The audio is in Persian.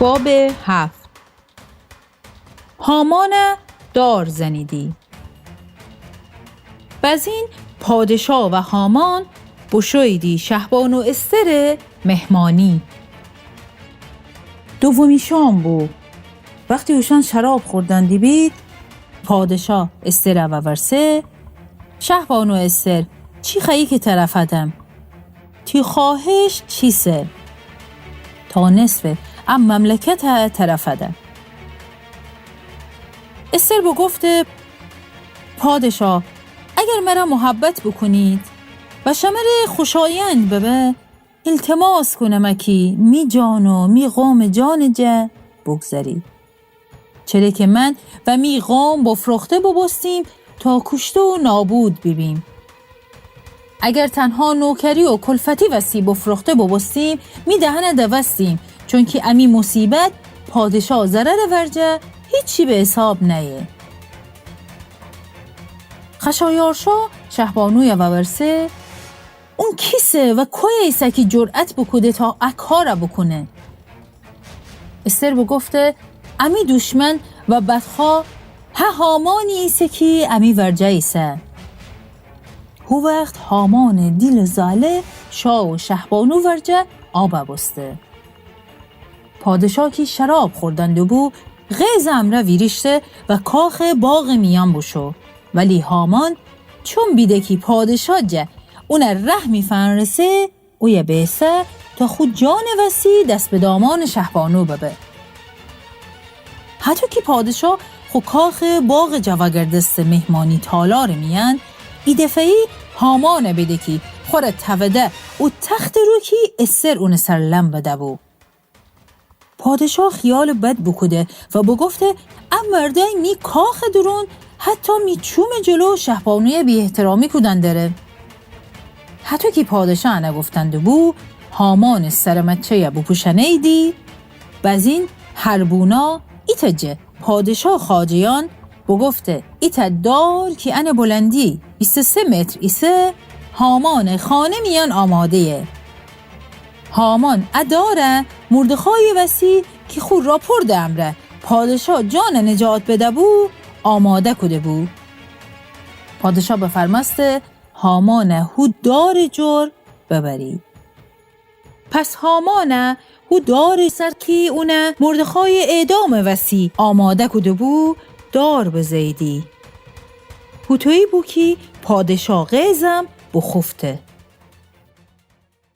باب 7. هامان دار زنیدی. بزین پادشاه و هامان بشویدی شهبان و استر مهمانی. دومی شام بود. وقتی اوشان شراب خوردندی بید، پادشاه استر و ورسه شهبان و استر چی خیی که طرفدم؟ تی خواهش چیسه؟ تا نصف ام مملکت طرفدم. استر گفته پادشاه اگر مرا محبت بکنید و شمر خوشایند ببه، التماس کنم اکی می جان و می قوم جان جه بگذری، چرا که من و می قوم بفرخته ببستیم تا کشته و نابود ببیم. اگر تنها نوکری و کلفتی وسی بفرخته ببستیم می دهنه دوستیم، چون که امی مصیبت پادشاه ضرر ورجه هیچی به حساب نیه. خشایارشا شهبانوی و ورسه اون کیسه و کوی ایسه که جرأت بکده تا اکها را بکنه. استر گفته امی دشمن و بدخواه هامانی ایسه که امی ورجه ایسه. هو وقت هامان دیل زاله شاه و شهبانو ورجه آب بسته. پادشاه که شراب خوردند بو غیز امره ویریشته و کاخ باغ میان بشو، ولی هامان چون بیده که پادشاه جه اون ره میفنرسه اوی بیسه تا خود جان وسی دست به دامان شهبانو ببه. حتی که پادشاه خود کاخ باغ جواگردست مهمانی تالار میان، ای دفعی هامان بیده که خور توده و تخت رو که استر اون سرلم بده بو. پادشاه خیال بد بکده و گفته ام مرده می کاخ درون حتی می چوم جلو شهبانوی بی احترامی کدن داره. حتی که پادشاه نگفتند بو، هامان سرمچه بپوشنه ایدی بزین هربونا ایتجه پادشاه خاجیان گفته ایت دار که ان بلندی 23 متر ایسه هامان خانه میان آماده. هامان اداره مردخای وسی که خود راپور ده امره پادشاه جان نجات بده بو آماده کده بو. پادشاه بفرمسته هامان هود دار جور ببری. پس هامان هود دار سر که اونه مردخای اعدام وسی آماده کده بو دار بزیدی. هوتوی بو که پادشاه غیزم بخفته.